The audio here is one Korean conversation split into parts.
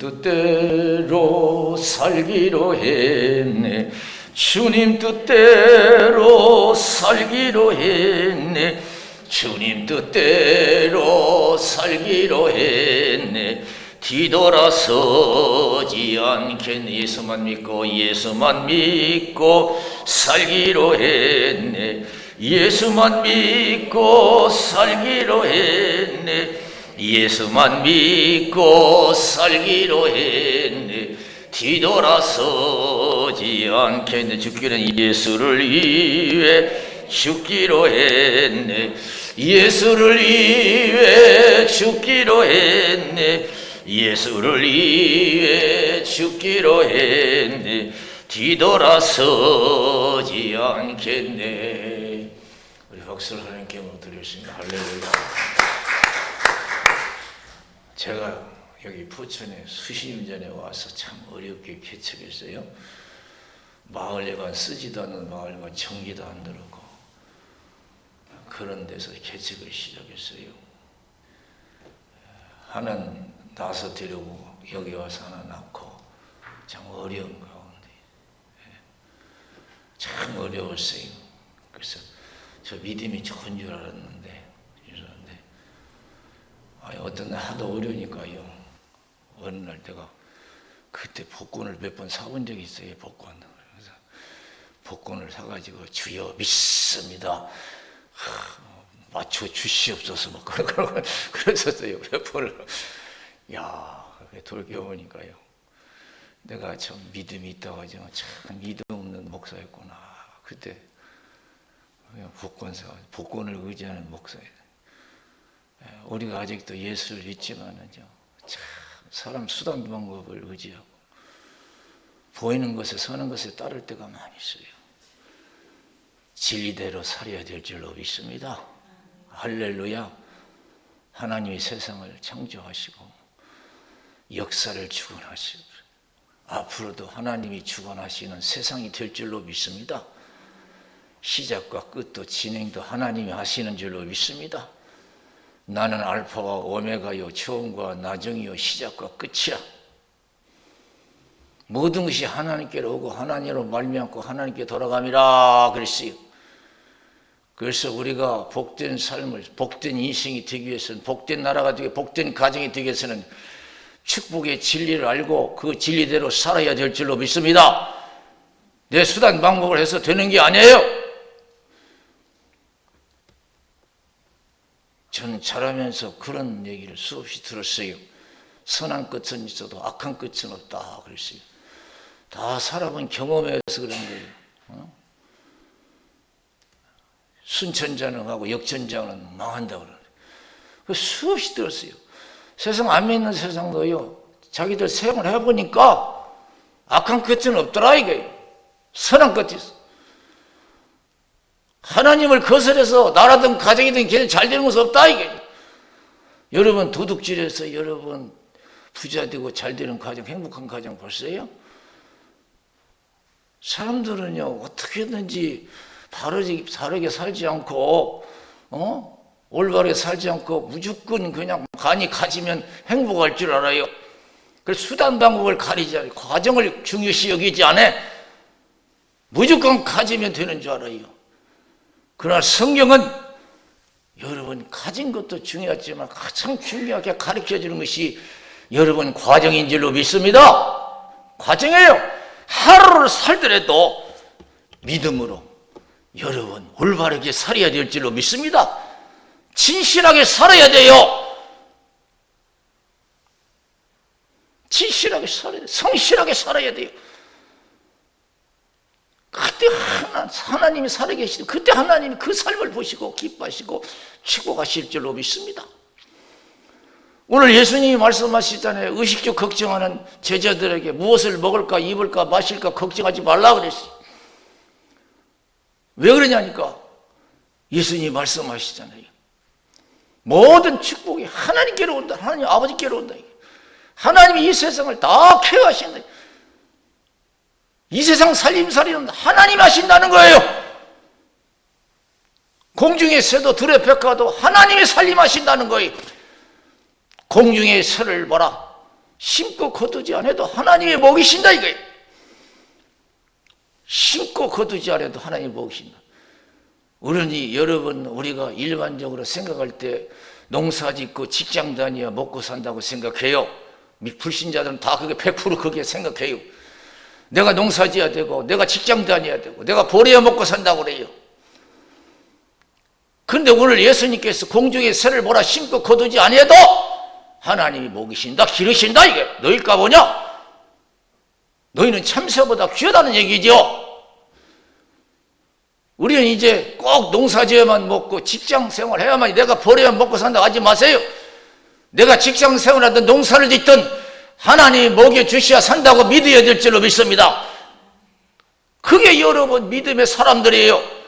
뜻대로 살기로 했네. 주님 뜻대로 살기로 했네. 주님 뜻대로 살기로 했네. 뒤돌아서지 않겠네. 예수만 믿고 살기로 했네. 예수만 믿고 살기로 했네. 예수만 믿고 살기로 했네. 뒤돌아서지 않겠네. 죽기는 예수를 위해 죽기로 했네. 예수를 위해 죽기로 했네. 예수를 위해 죽기로 했네. 뒤돌아서지 않겠네. 우리 박수를 하나님께 드리겠습니다. 할렐루야. 제가 여기 포천에 수십 년 전에 와서 참 어렵게 개척했어요. 마을에가 쓰지도 않는 마을과 전기도 안 들어오고 그런 데서 개척을 시작했어요. 하나는 나서 데려오고 여기 와서 하나 낳고 참 어려운 가운데 참 어려웠어요. 그래서 저 믿음이 좋은 줄 알았는데 어떤 날 하도 어려우니까요. 어느 날 내가 그때 복권을 몇 번 사본 적이 있어요. 복권. 그래서 복권을 사가지고 주여 믿습니다. 맞춰 주시옵소서 뭐 그랬었어요. 몇 번을. 야, 돌겨보니까요. 내가 참 믿음이 있다고 하지만 참 믿음 없는 목사였구나. 그때 그냥 복권을 의지하는 목사예요. 우리가 아직도 예수를 믿지만은요, 참 사람 수단 방법을 의지하고 보이는 것에 서는 것에 따를 때가 많이 있어요. 진리대로 살아야 될 줄로 믿습니다. 할렐루야. 하나님이 세상을 창조하시고 역사를 주관하시고 앞으로도 하나님이 주관하시는 세상이 될 줄로 믿습니다. 시작과 끝도 진행도 하나님이 하시는 줄로 믿습니다. 나는 알파와 오메가요, 처음과 나중이요, 시작과 끝이야. 모든 것이 하나님께로 오고 하나님으로 말미암고 하나님께 돌아감이라 그랬어요. 그래서 우리가 복된 삶을, 복된 인생이 되기 위해서는, 복된 나라가 되고 복된 가정이 되기 위해서는 축복의 진리를 알고 그 진리대로 살아야 될 줄로 믿습니다. 내 수단 방법을 해서 되는 게 아니에요. 저는 자라면서 그런 얘기를 수없이 들었어요. 선한 끝은 있어도 악한 끝은 없다 그랬어요. 다 살아본 경험에서 그런 거예요. 순천자능하고 역천자는 망한다고 그러는데 수없이 들었어요. 세상 안 믿는 세상도요, 자기들 생활을 해보니까 악한 끝은 없더라 이거예요. 선한 끝이 있어. 하나님을 거스려서 나라든 가정이든 걔는 잘 되는 것은 없다 이게. 여러분 도둑질해서 여러분 부자 되고 잘 되는 가정, 행복한 가정 봤어요? 사람들은요 어떻게든지 바르게 살지 않고 올바르게 살지 않고 무조건 그냥 간이 가지면 행복할 줄 알아요. 그래서 수단 방법을 가리지 않아요. 과정을 중요시 여기지 않아. 무조건 가지면 되는 줄 알아요. 그러나 성경은 여러분 가진 것도 중요하지만 가장 중요하게 가르쳐주는 것이 여러분 과정인 줄로 믿습니다. 과정이에요. 하루를 살더라도 믿음으로 여러분 올바르게 살아야 될 줄로 믿습니다. 진실하게 살아야 돼요. 진실하게 살아야 돼요. 성실하게 살아야 돼요. 그때 하나님이 살아계시고 그때 하나님이 그 삶을 보시고 기뻐하시고 축복하실 줄로 믿습니다. 오늘 예수님이 말씀하시잖아요. 의식주 걱정하는 제자들에게 무엇을 먹을까 입을까 마실까 걱정하지 말라 그랬어요. 왜 그러냐니까 예수님이 말씀하시잖아요. 모든 축복이 하나님께로 온다. 하나님 아버지께로 온다. 하나님이 이 세상을 다 케어하신다. 이 세상 살림살이는 하나님이 하신다는 거예요. 공중의 새도 들의 백화도 하나님이 살림하신다는 거예요. 공중의 새를 보라. 심고 거두지 않아도 하나님이 먹이신다 이거예요. 심고 거두지 않아도 하나님이 먹이신다. 그러니 여러분, 우리가 일반적으로 생각할 때 농사 짓고 직장 다녀야 먹고 산다고 생각해요. 불신자들은 다 그게 100% 그게 생각해요. 내가 농사 지어야 되고 내가 직장 다녀야 되고 내가 벌어야 먹고 산다고 그래요. 그런데 오늘 예수님께서 공중에 새를 보라 심고 거두지 아니해도 하나님이 먹이신다, 기르신다. 이게 너희가 뭐냐? 너희는 참새보다 귀하다는 얘기죠. 우리는 이제 꼭 농사지어야만 먹고 직장 생활해야만, 내가 벌어야 먹고 산다고 하지 마세요. 내가 직장 생활하든 농사를 짓든 하나님이 먹여주셔야 산다고 믿어야 될 줄로 믿습니다. 그게 여러분 믿음의 사람들이에요.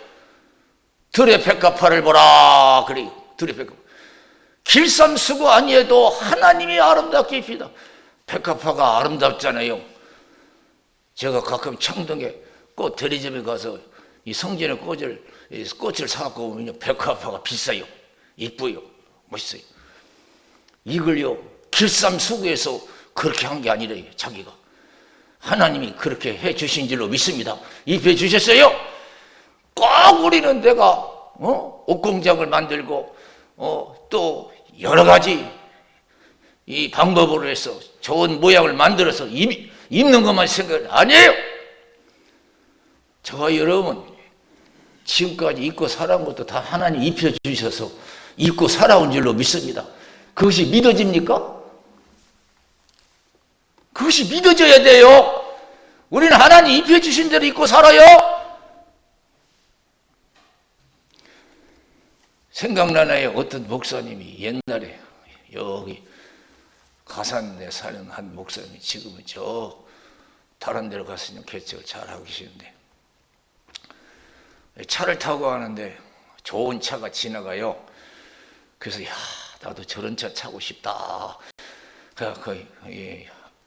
들의 백합화를 보라 그래요. 들의 백합화. 길쌈수고 아니해도 하나님이 아름답게 입히다. 백합화가 아름답잖아요. 제가 가끔 창동에 꽃 대리점에 가서 이 성전의 꽃을 사갖고 오면 백합화가 비싸요. 이쁘요. 멋있어요. 이걸요 길쌈수고해서 그렇게 한 게 아니래요. 자기가 하나님이 그렇게 해 주신 줄로 믿습니다. 입혀 주셨어요. 꼭 우리는 내가 옷공장을 만들고 또 여러 가지 이 방법으로 해서 좋은 모양을 만들어서 입는 것만 생각 아니에요. 저와 여러분 지금까지 입고 살아온 것도 다 하나님 입혀 주셔서 입고 살아온 줄로 믿습니다. 그것이 믿어집니까? 그것이 믿어져야 돼요. 우리는 하나님 입혀 주신 대로 입고 살아요. 생각나나요? 어떤 목사님이 옛날에 여기 가산에 사는 한 목사님이 지금은 저 다른 데로 가서 개척을 잘하고 계시는데 차를 타고 가는데 좋은 차가 지나가요. 그래서 야 나도 저런 차 타고 싶다. 그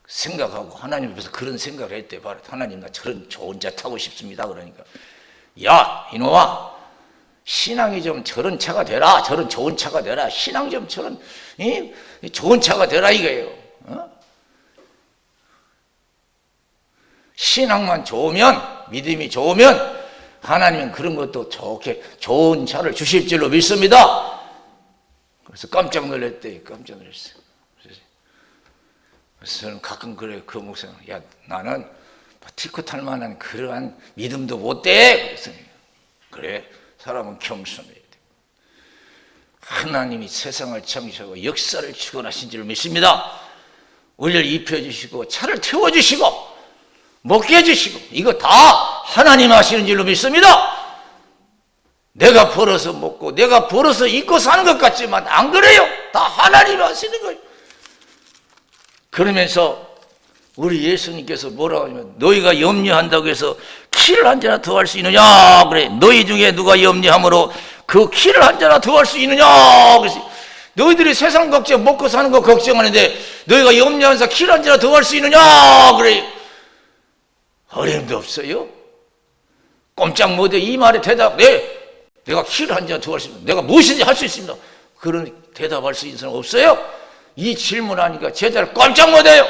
생각하고 하나님 앞에서 그런 생각을 했대. 바로 하나님 나 저런 좋은 차 타고 싶습니다. 그러니까 야 이놈아 신앙이 좀 저런 차가 되라. 저런 좋은 차가 되라. 신앙 좀 저런 좋은 차가 되라 이거예요. 신앙만 좋으면 믿음이 좋으면 하나님은 그런 것도 좋게 좋은 차를 주실 줄로 믿습니다. 그래서 깜짝 놀랐대. 깜짝 놀랐어요. 그래서 저는 가끔 그래요. 그 목사님 야 나는 티코 탈 만한 그러한 믿음도 못 돼. 그래서 그래 사람은 겸손해야 돼. 하나님이 세상을 창조하고 역사를 주관하신 줄 믿습니다. 우리를 입혀주시고 차를 태워주시고 먹게 해주시고 이거 다 하나님 하시는 줄로 믿습니다. 내가 벌어서 먹고 내가 벌어서 입고 사는 것 같지만 안 그래요. 다 하나님 하시는 거예요. 그러면서 우리 예수님께서 뭐라고 하냐면 너희가 염려한다고 해서 키를 한 잔이나 더 할 수 있느냐 그래. 너희 중에 누가 염려함으로 그 키를 한 잔이나 더 할 수 있느냐. 그래서 너희들이 세상 걱정 먹고 사는 거 걱정하는데 너희가 염려하면서 키를 한 잔이나 더 할 수 있느냐 그래. 어림도 없어요. 꼼짝 못해. 이 말에 대답 내가 키를 한 잔 더 할 수 있습니다. 내가 무엇이든지 할 수 있습니다. 그런 대답할 수 있는 사람 없어요. 이 질문하니까 제자를 꼼짝 못해요.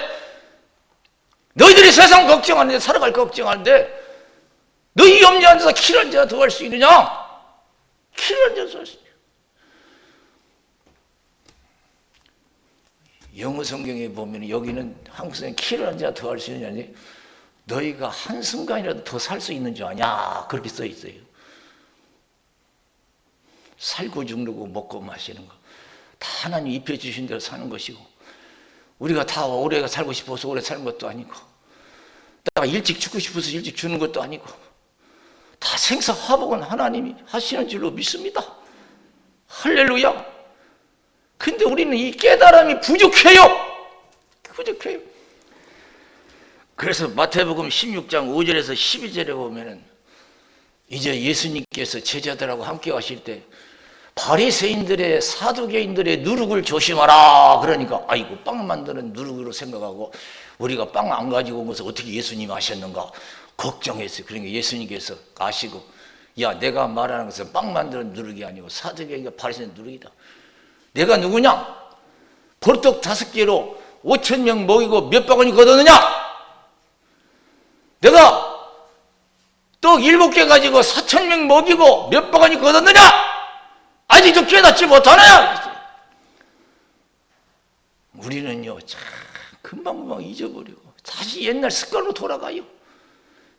너희들이 세상 걱정하는데 살아갈 걱정하는데 너희 염려하면서 키를 한 잔 더 할 수 있느냐? 키를 한 잔 더 할 수 있느냐? 영어 성경에 보면 여기는 한국 성경에 키를 한 잔 더 할 수 있느냐? 너희가 한순간이라도 더 살 수 있는 줄 아냐? 그렇게 써 있어요. 살고 죽는 거 먹고 마시는 거 다 하나님 입혀주신 대로 사는 것이고 우리가 다 오래 살고 싶어서 오래 사는 것도 아니고 나 일찍 죽고 싶어서 일찍 죽는 것도 아니고 다 생사화복은 하나님이 하시는 줄로 믿습니다. 할렐루야. 근데 우리는 이 깨달음이 부족해요. 부족해요. 그래서 마태복음 16장 5절에서 12절에 보면은 이제 예수님께서 제자들하고 함께 가실 때 바리새인들의 사두개인들의 누룩을 조심하라. 그러니까 아이고 빵 만드는 누룩으로 생각하고 우리가 빵 안 가지고 온 것을 어떻게 예수님이 하셨는가 걱정했어요. 그러니까 예수님께서 아시고 야 내가 말하는 것은 빵 만드는 누룩이 아니고 사두개인과 바리새인 누룩이다. 내가 누구냐? 보리떡 5개로 5,000명 먹이고 몇 바구니 걷었느냐? 내가 떡 7개 가지고 4,000명 먹이고 몇 바구니 걷었느냐? 아직도 깨닫지 못하나요? 우리는요, 참 금방금방 잊어버리고 다시 옛날 습관으로 돌아가요.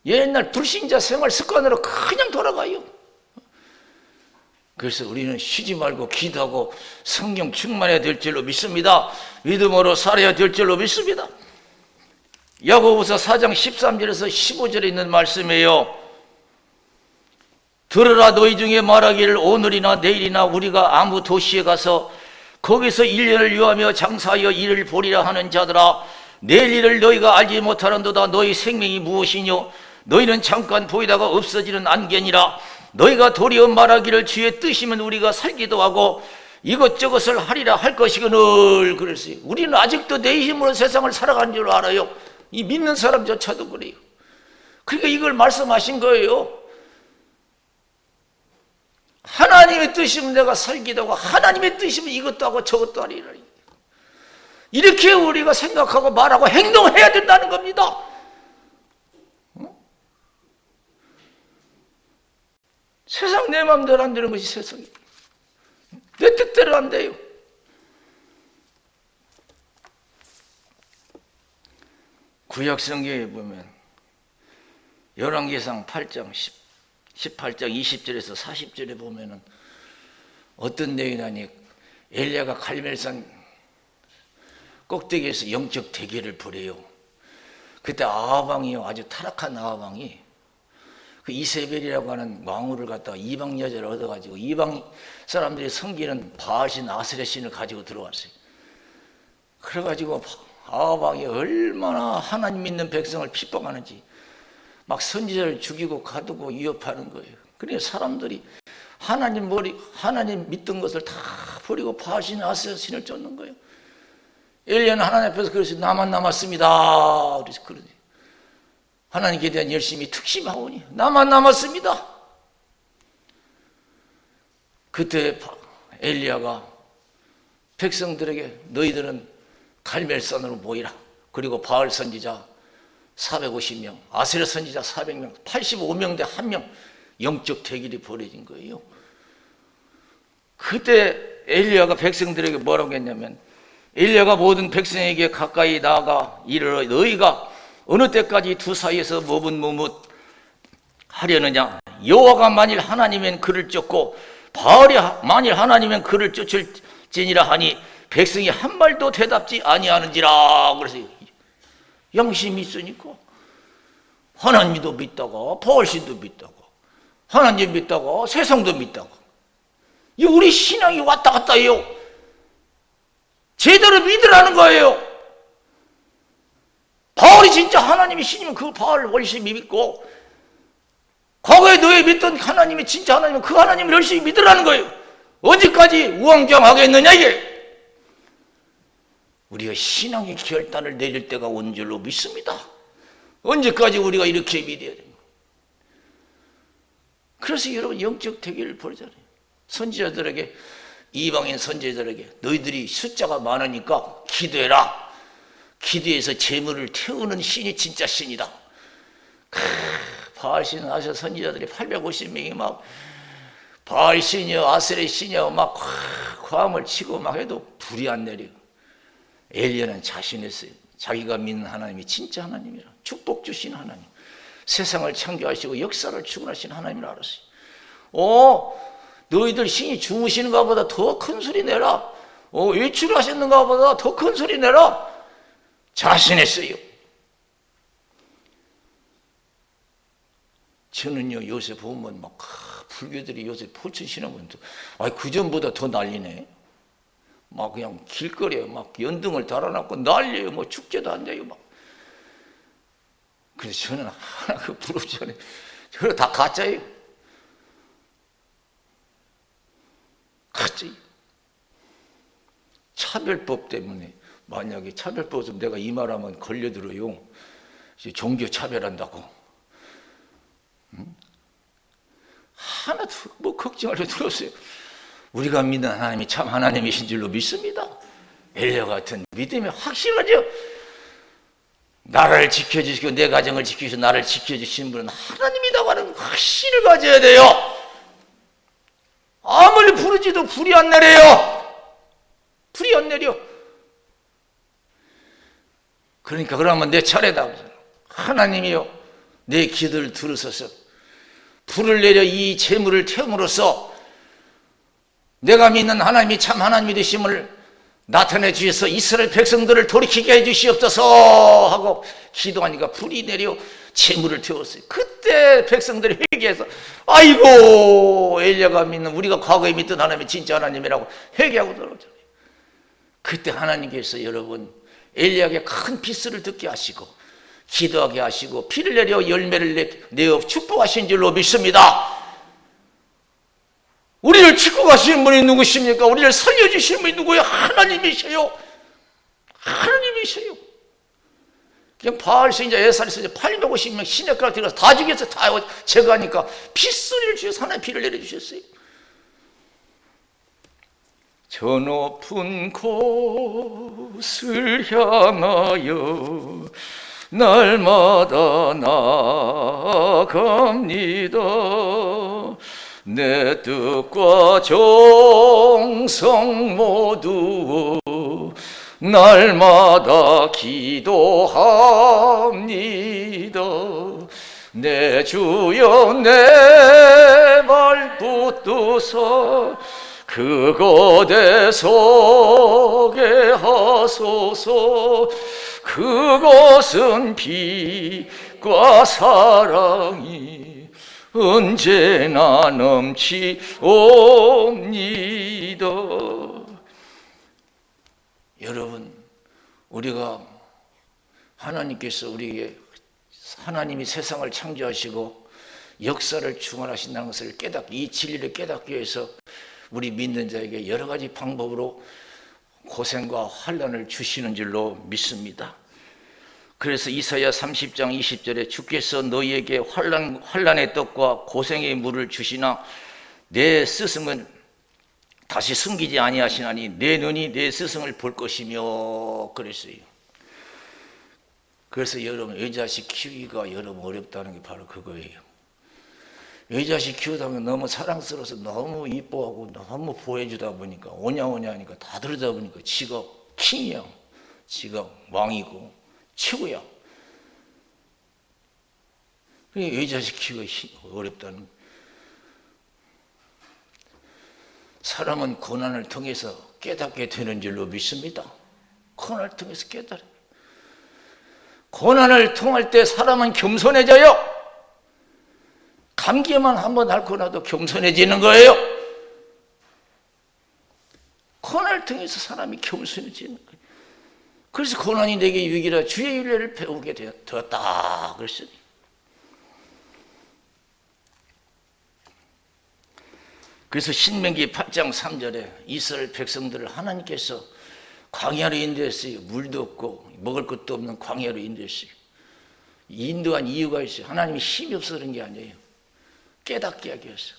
옛날 불신자 생활 습관으로 그냥 돌아가요. 그래서 우리는 쉬지 말고 기도하고 성령 충만해야 될 줄로 믿습니다. 믿음으로 살아야 될 줄로 믿습니다. 야고보서 4장 13절에서 15절에 있는 말씀이에요. 들으라, 너희 중에 말하기를 오늘이나 내일이나 우리가 아무 도시에 가서 거기서 1년을 유하며 장사하여 일을 보리라 하는 자들아, 내일 일을 너희가 알지 못하는도다. 너희 생명이 무엇이뇨? 너희는 잠깐 보이다가 없어지는 안개니라. 너희가 도리어 말하기를 주의 뜻이면 우리가 살기도 하고 이것저것을 하리라 할 것이거늘. 그랬어요. 우리는 아직도 내 힘으로 세상을 살아가는 줄 알아요. 이 믿는 사람조차도 그래요. 그러니까 이걸 말씀하신 거예요. 하나님의 뜻이면 내가 살기도 하고 하나님의 뜻이면 이것도 하고 저것도 하리라. 이렇게 우리가 생각하고 말하고 행동해야 된다는 겁니다. 세상 내 마음대로 안 되는 것이 세상이. 내 뜻대로 안 돼요. 구약 성경에 보면 열왕기상 8장 18장 20절에서 40절에 보면은 어떤 내용이 나니 엘리야가 갈멜산 꼭대기에서 영적 대결을 벌여요. 그때 아합 왕이요, 아주 타락한 아합 왕이 그 이세벨이라고 하는 왕후를 갖다가 이방 여자를 얻어가지고 이방 사람들이 섬기는 바알신 아세라 신을 가지고 들어왔어요. 그래가지고 아합 왕이 얼마나 하나님 믿는 백성을 핍박하는지 막 선지자를 죽이고 가두고 위협하는 거예요. 그러니까 사람들이 하나님 믿던 것을 다 버리고 바알신 아세라 신을 쫓는 거예요. 엘리야는 하나님 앞에서 그래서 나만 남았습니다. 그래서 그러지. 하나님께 대한 열심히 특심하오니 나만 남았습니다. 그때 엘리야가 백성들에게 너희들은 갈멜산으로 모이라. 그리고 바알 선지자 450명, 아세라 선지자 400명, 85명 대 1명 영적 대결이 벌어진 거예요. 그때 엘리야가 백성들에게 뭐라고 했냐면, 엘리야가 모든 백성에게 가까이 나아가 이르러 너희가 어느 때까지 두 사이에서 머뭇머뭇 하려느냐? 여호와가 만일 하나님이면 그를 쫓고 바알이 만일 하나님이면 그를 쫓을지니라 하니 백성이 한 말도 대답지 아니하는지라. 그래서 양심이 있으니까 하나님도 믿다가 바알신도 믿다가 하나님 믿다가 세상도 믿다가 이 우리 신앙이 왔다 갔다 해요. 제대로 믿으라는 거예요. 바알이 진짜 하나님이 신이면 그 바알을 열심히 믿고, 과거에 너희 믿던 하나님이 진짜 하나님이면 그 하나님을 열심히 믿으라는 거예요. 언제까지 우왕좌왕하겠느냐 이게. 우리가 신앙의 결단을 내릴 때가 온 줄로 믿습니다. 언제까지 우리가 이렇게 믿어야 됩니까? 그래서 여러분 영적 대결을 벌이잖아요. 선지자들에게, 이방인 선지자들에게 너희들이 숫자가 많으니까 기도해라. 기도해서 재물을 태우는 신이 진짜 신이다. 바알신 아세라 선지자들이 850명이 막 바알신이여 아세라 신이여 막 화음을 치고 막 해도 불이 안 내려. 엘리야는 자신했어요. 자기가 믿는 하나님이 진짜 하나님이라, 축복 주신 하나님, 세상을 창조하시고 역사를 주관하신 하나님을 알았어요. 너희들 신이 주무시는가 보다 더 큰 소리 내라. 외출하셨는가 보다 더 큰 소리 내라. 자신했어요. 저는요 요새 보면 막 불교들이 요새 포춘신하면 그 전보다 더 난리네. 막 그냥 길거리에 막 연등을 달아놨고 난리예요. 뭐 축제도 안 돼요 막. 그래서 저는 하나 부럽지 않아요. 저거 다 가짜예요. 가짜예요. 차별법 때문에, 만약에 차별법에서 내가 이 말하면 걸려들어요. 종교 차별한다고. 하나도 뭐 걱정할 필요 없어요. 우리가 믿는 하나님이 참 하나님이신 줄로 믿습니다. 엘리야 같은 믿음이 확실하죠. 나라를 지켜주시고 내 가정을 지키시고 나를 지켜주시는 분은 하나님이라고 하는 확신을 가져야 돼요. 아무리 부르지도 불이 안 내려요. 불이 안 내려. 그러니까 그러면 내 차례다. 하나님이요, 내 기도를 들으소서. 불을 내려 이 재물을 태움으로써 내가 믿는 하나님이 참 하나님이 되심을 나타내 주셔서 이스라엘 백성들을 돌이키게 해 주시옵소서 하고 기도하니까 불이 내려 재물을 태웠어요. 그때 백성들이 회개해서 아이고, 엘리야가 믿는, 우리가 과거에 믿던 하나님이 진짜 하나님이라고 회개하고 들어오잖아요. 그때 하나님께서 여러분 엘리야에게 큰 비스를 듣게 하시고 기도하게 하시고 피를 내려 열매를 내어 축복하신 줄로 믿습니다. 우리를 지고 가시는 분이 누구십니까? 우리를 살려주시는 분이 누구예요? 하나님이세요. 하나님이세요. 그냥 바알 선지자 에사리 선지자 850명 시내가로 들어가서 다 죽여서 다 제거하니까 핏소리를 주셔서 하나님 피를 내려주셨어요. 저 높은 곳을 향하여 날마다 나아갑니다. 내 뜻과 정성 모두 날마다 기도합니다. 내 주여 내 발 붙드사 그곳에 서게 하소서. 그곳은 빛과 사랑이 언제나 넘치옵니다. 여러분, 우리가 하나님께서 우리에게 하나님이 세상을 창조하시고 역사를 주관하신다는 것을 이 진리를 깨닫기 위해서 우리 믿는 자에게 여러 가지 방법으로 고생과 환난을 주시는 줄로 믿습니다. 그래서 이사야 30장 20절에 주께서 너희에게 환난의 떡과 고생의 물을 주시나 내 스승은 다시 숨기지 아니하시나니 내 눈이 내 스승을 볼 것이며 그랬어요. 그래서 여러분 여자식 키우기가 여러분 어렵다는 게 바로 그거예요. 여자식 키우다 보면 너무 사랑스러워서 너무 이뻐하고 너무 보호해주다 보니까 오냐오냐 하니까 다 들으다 보니까 지가 킹이야. 지가 왕이고 최고야. 그러니까 여자식 키우기가 어렵다는 거예요. 사람은 고난을 통해서 깨닫게 되는 줄로 믿습니다. 고난을 통해서 깨달아요. 고난을 통할 때 사람은 겸손해져요. 감기만 한번 앓고 나도 겸손해지는 거예요. 고난을 통해서 사람이 겸손해지는 거예요. 그래서 고난이 내게 유익이라 주의 윤례를 배우게 되었다 그랬어요. 그래서 신명기 8장 3절에 이스라엘 백성들을 하나님께서 광야로 인도했어요. 물도 없고 먹을 것도 없는 광야로 인도했어요. 인도한 이유가 있어요. 하나님이 힘이 없어서 그런 게 아니에요. 깨닫게 하기 위해서.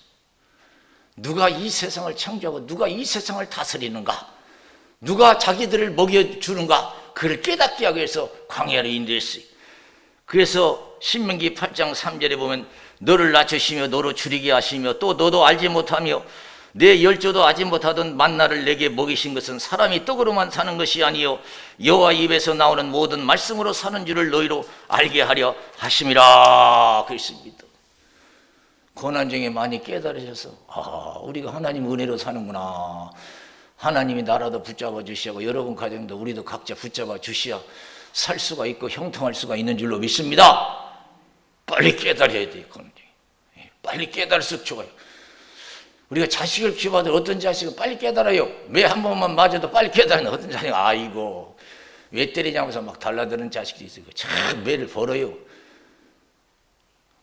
누가 이 세상을 창조하고 누가 이 세상을 다스리는가, 누가 자기들을 먹여주는가, 그를 깨닫게 하기 위해서 광야로 인도했어요. 그래서 신명기 8장 3절에 보면 너를 낮추시며 너로 줄이게 하시며 또 너도 알지 못하며 내 열조도 알지 못하던 만나를 내게 먹이신 것은 사람이 떡으로만 사는 것이 아니요 여호와 입에서 나오는 모든 말씀으로 사는 줄을 너희로 알게 하려 하심이라 그랬습니다. 고난 중에 많이 깨달으셔서 우리가 하나님 은혜로 사는구나. 하나님이 나라도 붙잡아 주시고 여러분 가정도 우리도 각자 붙잡아 주시어 살 수가 있고 형통할 수가 있는 줄로 믿습니다. 빨리 깨달아야 돼요. 빨리 깨달을수록 좋아요. 우리가 자식을 키워도 어떤 자식은 빨리 깨달아요. 매 한 번만 맞아도 빨리 깨달는 어떤 자식은 아이고 왜 때리냐면서 막 달라드는 자식이 있어요. 참 매를 벌어요.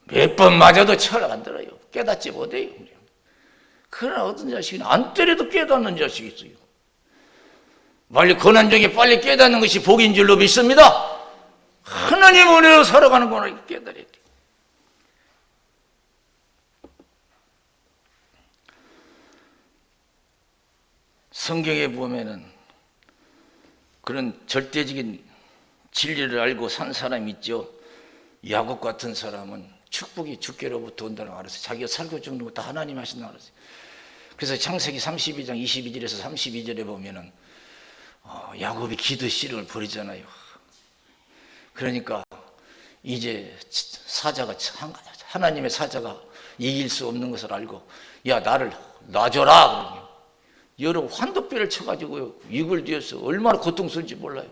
몇 번 맞아도 철학 안 들어요. 깨닫지 못해요. 그러나 어떤 자식은 안 때려도 깨닫는 자식이 있어요. 빨리 고난 중에 빨리 깨닫는 것이 복인 줄로 믿습니다. 하나님 은혜로 살아가는 거는 깨달아야 돼요. 성경에 보면은 그런 절대적인 진리를 알고 산 사람이 있죠. 야곱 같은 사람은 축복이 주께로부터 온다는 걸 알았어요. 자기가 살고 죽는 거 다 하나님 하신다는 걸 알았어요. 그래서 창세기 32장 22절에서 32절에 보면은 야곱이 기도 씨름을 벌이잖아요. 그러니까 이제 사자가 하나님의 사자가 이길 수 없는 것을 알고 야 나를 놔줘라 그러니 여러 환도뼈를 쳐가지고요 이걸 뒤에서 얼마나 고통스러운지 몰라요.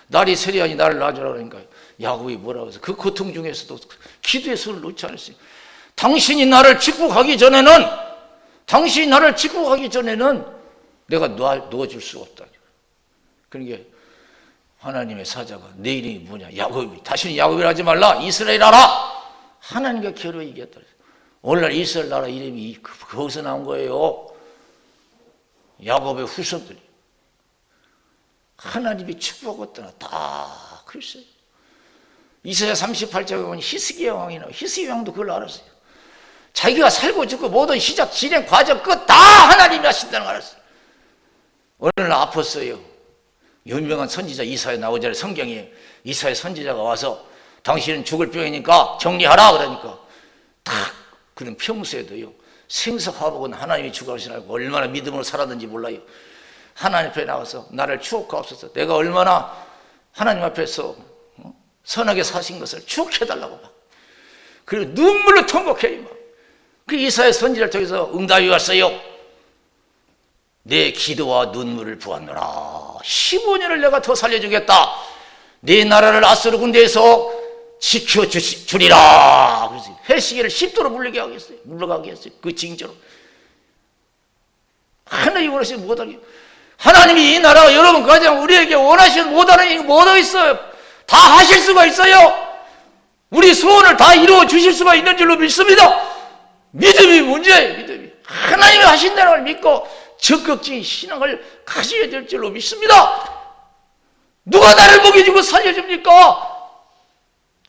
날이 세리하니 나를 놔줘라 그러니까 야곱이 뭐라고 해서 그 고통 중에서도 기도의 손을 놓지 않았어요. 당신이 나를 축복하기 전에는 내가 놓아줄 수가 없다. 그러니까 하나님의 사자가 내 이름이 뭐냐? 야곱이. 다시는 야곱이라 하지 말라. 이스라엘하라. 하나님과 겨루 이겼다. 오늘날 이스라엘 나라 이름이 거기서 나온 거예요. 야곱의 후손들이. 하나님이 축복하고 떠나 다 그랬어요. 이사야 38장에 보면 히스기야 왕이 나와요. 히스기야 왕도 그걸 알았어요. 자기가 살고 죽고 모든 시작, 진행, 과정 끝 다 하나님이 하신다는 걸 알았어요. 어느 날 아팠어요. 유명한 선지자 이사야 나오잖아요. 성경에 이사야 선지자가 와서 당신은 죽을 병이니까 정리하라 그러니까 딱 그런 평소에도요. 생사화복은 하나님이 주관하시라고 얼마나 믿음으로 살았는지 몰라요. 하나님 앞에 나와서 나를 추억하옵소서. 내가 얼마나 하나님 앞에서 선하게 사신 것을 추억해달라고 막. 그리고 눈물로 통곡해요. 그 이사야 선지자를 통해서 응답이 왔어요. 내 기도와 눈물을 보았노라. 15년을 내가 더 살려주겠다. 내 나라를 아수르 군대에서 지켜주리라. 그래서 해시계를 10도로 물러가게 했어요. 그 징조로. 하나님이 원하시는 못하게. 하나님이 이 나라가 여러분 가장 우리에게 원하시는 못하는 일이 뭐가 있어요? 다 하실 수가 있어요. 우리 소원을 다 이루어 주실 수가 있는 줄로 믿습니다. 믿음이 문제예요. 믿음이. 하나님이 하신다는 걸 믿고 적극적인 신앙을 가져야 될 줄로 믿습니다. 누가 나를 먹여주고 살려줍니까?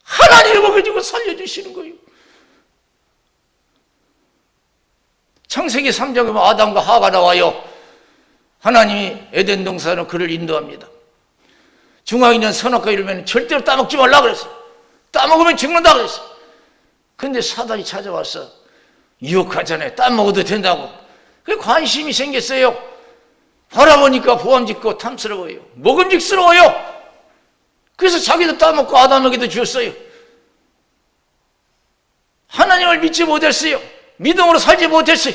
하나님이 먹여주고 살려주시는 거예요. 창세기 3장에 보면 아담과 하와가 나와요. 하나님이 에덴 동산으로 그를 인도합니다. 중앙에 있는 선악과 이르면 절대로 따먹지 말라 그랬어요. 따먹으면 죽는다 그랬어요. 그런데 사단이 찾아와서 유혹하잖아요. 따먹어도 된다고. 그 관심이 생겼어요. 바라보니까 보암직고 탐스러워요. 먹음직스러워요. 그래서 자기도 따먹고 아담에게도 주었어요. 하나님을 믿지 못했어요. 믿음으로 살지 못했어요.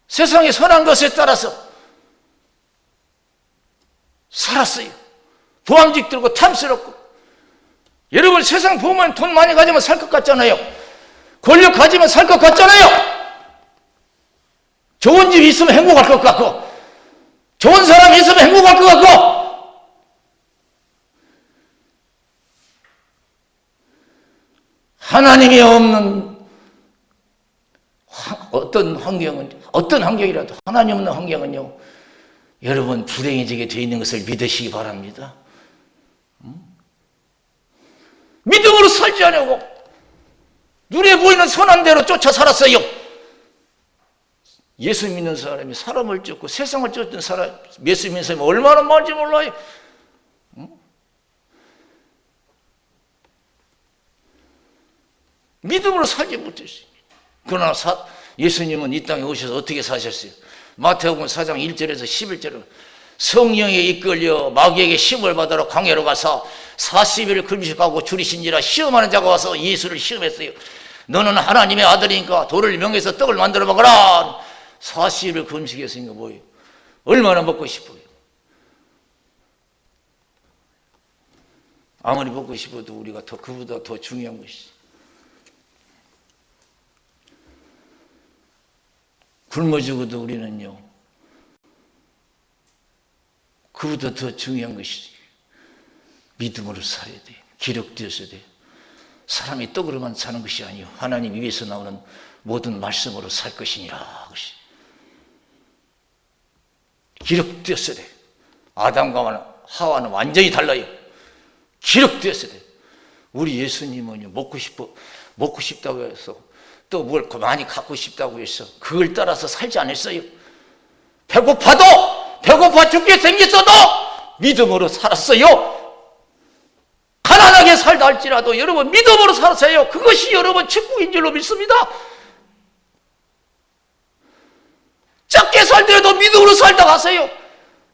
세상의 선한 것에 따라서 살았어요. 보암직들고 탐스럽고. 여러분 세상 보면 돈 많이 가지면 살 것 같잖아요. 권력 가지면 살 것 같잖아요. 좋은 집 있으면 행복할 것 같고 좋은 사람이 있으면 행복할 것 같고 하나님이 없는 어떤 환경이라도 하나님 없는 환경은요 여러분 불행해지게 되어 있는 것을 믿으시기 바랍니다. 믿음으로 살지 않고 눈에 보이는 선한 대로 쫓아 살았어요. 예수 믿는 사람이 사람을 쫓고 세상을 쫓는 사람, 예수 믿는 사람이 얼마나 많은지 몰라요. 믿음으로 살지 못했어요. 그러나 예수님은 이 땅에 오셔서 어떻게 사셨어요? 마태복음 4장 1절에서 11절은 성령에 이끌려 마귀에게 시험을 받으러 광야로 가서 40일 금식하고 줄이신지라 시험하는 자가 와서 예수를 시험했어요. 너는 하나님의 아들이니까 돌을 명해서 떡을 만들어 먹어라. 40일 금식했으니까 뭐예요? 얼마나 먹고 싶어요? 아무리 먹고 싶어도 우리가 그보다 더 중요한 것이지. 굶어 죽어도 우리는요 그보다 더 중요한 것이지. 믿음으로 살아야 돼요. 기록되어서야 돼요. 사람이 떡으로만 사는 것이 아니요 하나님 위에서 나오는 모든 말씀으로 살 것이니라. 그것이 기록되었어야 돼요. 아담과 하와는 완전히 달라요. 기록되었어야 돼요. 우리 예수님은요 먹고 싶다고 해서 또 뭘 많이 갖고 싶다고 해서 그걸 따라서 살지 않았어요. 배고파 죽게 생겼어도 믿음으로 살았어요. 가난하게 살다 할지라도 여러분 믿음으로 살았어요. 그것이 여러분 축복인 줄로 믿습니다. 작게 살더라도 믿음으로 살다 가세요.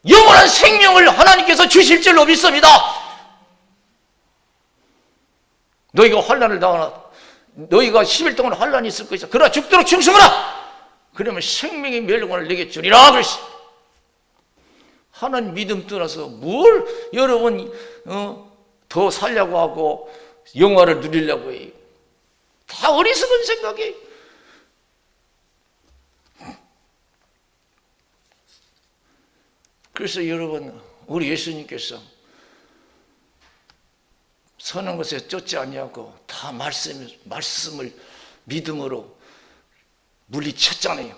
영원한 생명을 하나님께서 주실 줄로 믿습니다. 너희가 환난을 당하나 너희가 10일 동안 환난이 있을 것이다. 그러나 죽도록 충성하라. 그러면 생명의 멸관을 내게 주리라 그랬어요. 하나님 믿음 떠나서 뭘 여러분 더 살려고 하고 영화를 누리려고 해요. 다 어리석은 생각이에요. 그래서 여러분 우리 예수님께서 선한 것에 쫓지 아니하고 다 말씀을 믿음으로 물리쳤잖아요.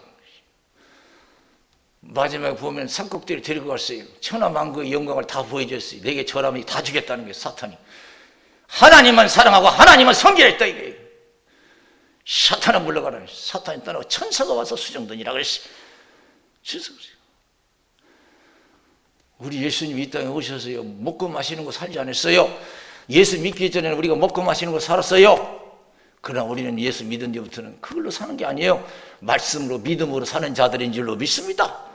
마지막에 보면 산꼭대기를 데리고 갔어요. 천하만국의 영광을 다 보여줬어요. 내게 절하면 다 주겠다는 게 사탄이. 하나님만 사랑하고 하나님만 섬기랬다 이거예요. 사탄은 물러가라. 사탄이 떠나고 천사가 와서 수정되니라 그랬어요. 우리 예수님이 이 땅에 오셔서요 먹고 마시는 거 살지 않았어요. 예수 믿기 전에는 우리가 먹고 마시는 거 살았어요. 그러나 우리는 예수 믿은 뒤부터는 그걸로 사는 게 아니에요. 말씀으로 믿음으로 사는 자들인 줄로 믿습니다.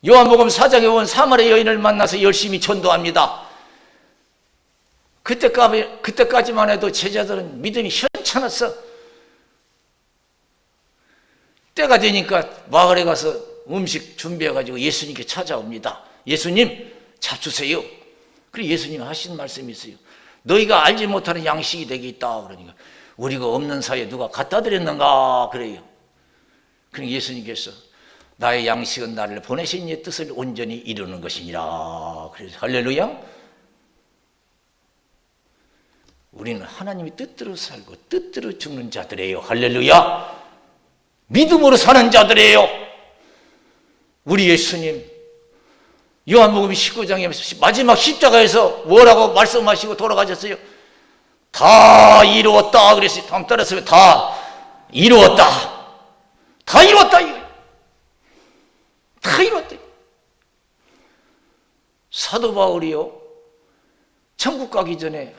요한복음 4장에 온 사마리아 여인을 만나서 열심히 전도합니다. 그때까지만 해도 제자들은 믿음이 현찮았어. 때가 되니까 마을에 가서 음식 준비해가지고 예수님께 찾아옵니다. 예수님 잡수세요. 그리고 예수님 하신 말씀이 있어요. 너희가 알지 못하는 양식이 내게 있다. 그러니까 우리가 없는 사이에 누가 갖다 드렸는가 그래요. 그러니까 예수님께서 나의 양식은 나를 보내신 이의 뜻을 온전히 이루는 것이니라. 그래서 할렐루야. 우리는 하나님의 뜻대로 살고 뜻대로 죽는 자들이에요. 할렐루야. 믿음으로 사는 자들이에요. 우리 예수님 요한복음 19장에 마지막 십자가에서 뭐라고 말씀하시고 돌아가셨어요? 다 이루었다 그랬어요. 다음 따라서 다 이루었다. 다 이루었다 이거예요. 다 이루었다. 사도 바울이요 천국 가기 전에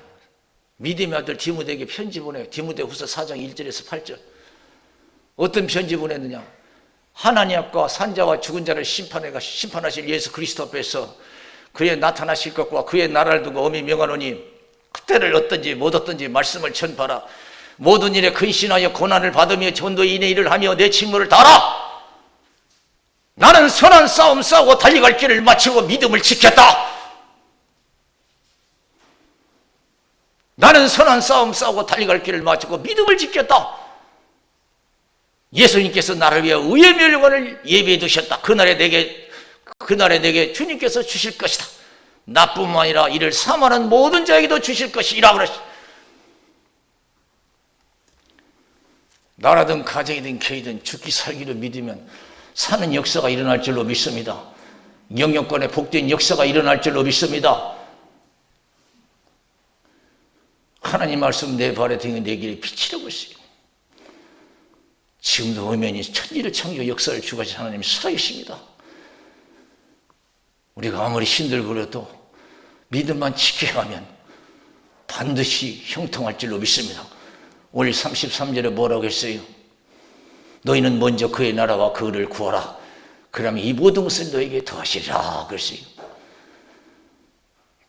믿음의 아들 디모데에게 편지 보내요. 디모데후서 4장 1절에서 8절. 어떤 편지 보냈느냐? 하나님 앞과 산자와 죽은 자를 심판하실 예수 그리스도 앞에서 그의 나타나실 것과 그의 나라를 두고 엄히 명하노니 그때를 어떤지 못 어떤지 말씀을 전파라. 모든 일에 근신하여 고난을 받으며 전도의 인의 일을 하며 내 직무를 다하라. 나는 선한 싸움 싸우고 달려갈 길을 마치고 믿음을 지켰다. 나는 선한 싸움 싸우고 달려갈 길을 마치고 믿음을 지켰다. 예수님께서 나를 위해 의의 멸관을 예비해 두셨다. 그날에 내게 주님께서 주실 것이다. 나뿐만 아니라 이를 사모하는 모든 자에게도 주실 것이라 그랬어. 나라든 가정이든 교회든 죽기 살기를 믿으면 사는 역사가 일어날 줄로 믿습니다. 영역권에 복된 역사가 일어날 줄로 믿습니다. 하나님 말씀 내 발에 등에 내 길에 빛이라고 있어요. 지금도 오면이 천지를 창조 역사를 주관하신 하나님이 살아계십니다. 우리가 아무리 힘들고려도 믿음만 지켜가면 반드시 형통할 줄로 믿습니다. 오늘 33절에 뭐라고 했어요? 너희는 먼저 그의 나라와 그를 구하라. 그러면 이 모든 것을 너에게 더하시리라 그랬어요.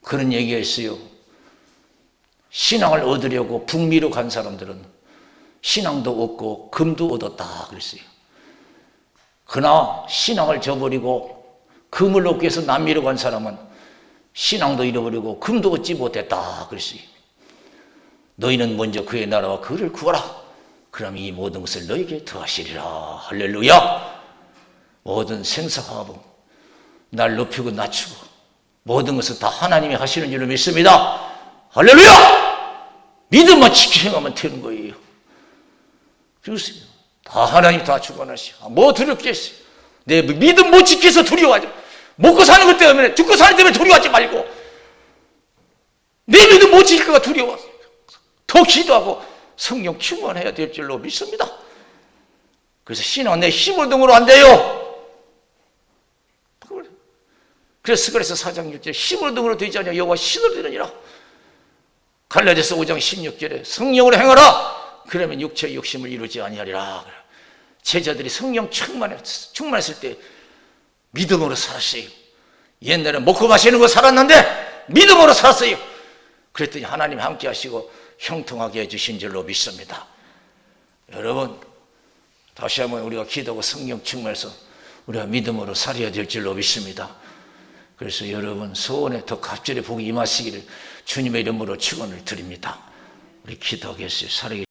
그런 얘기가 있어요. 신앙을 얻으려고 북미로 간 사람들은 신앙도 얻고 금도 얻었다 그랬어요. 그러나 신앙을 저버리고 금을 얻기 위해서 남미로 간 사람은 신앙도 잃어버리고 금도 얻지 못했다 그랬어요. 너희는 먼저 그의 나라와 그를 구하라. 그럼 이 모든 것을 너에게 더하시리라. 할렐루야. 모든 생사화복 날 높이고 낮추고 모든 것을 다 하나님이 하시는 줄로 믿습니다. 할렐루야. 믿음만 지키고 가면 되는 거예요. 그렇습니다. 다 하나님 다 주관하시고 뭐 두렵겠어요. 내 믿음 못 지켜서 두려워하지. 먹고 사는 것 때문에 죽고 사는 것 때문에 두려워하지 말고 내 믿음 못 지킬까 두려워. 더 기도하고 성령 충만해야 될 줄로 믿습니다. 그래서 신앙은 내 힘을 등으로 안 돼요. 그래서 4장 6절에 힘으로 등으로 되지 않냐 여호와 신으로 되느니라. 갈라디아서 5장 16절에 성령으로 행하라. 그러면 육체의 욕심을 이루지 아니하리라. 제자들이 성령 충만했을 때 믿음으로 살았어요. 옛날에 먹고 마시는 거 살았는데 믿음으로 살았어요. 그랬더니 하나님 함께 하시고 형통하게 해주신 줄로 믿습니다. 여러분 다시 한번 우리가 기도하고 성령 충만해서 우리가 믿음으로 살아야 될 줄로 믿습니다. 그래서 여러분 소원에 더 갑절의 복이 임하시기를 주님의 이름으로 축원을 드립니다. 우리 기도하겠어요. 살아계신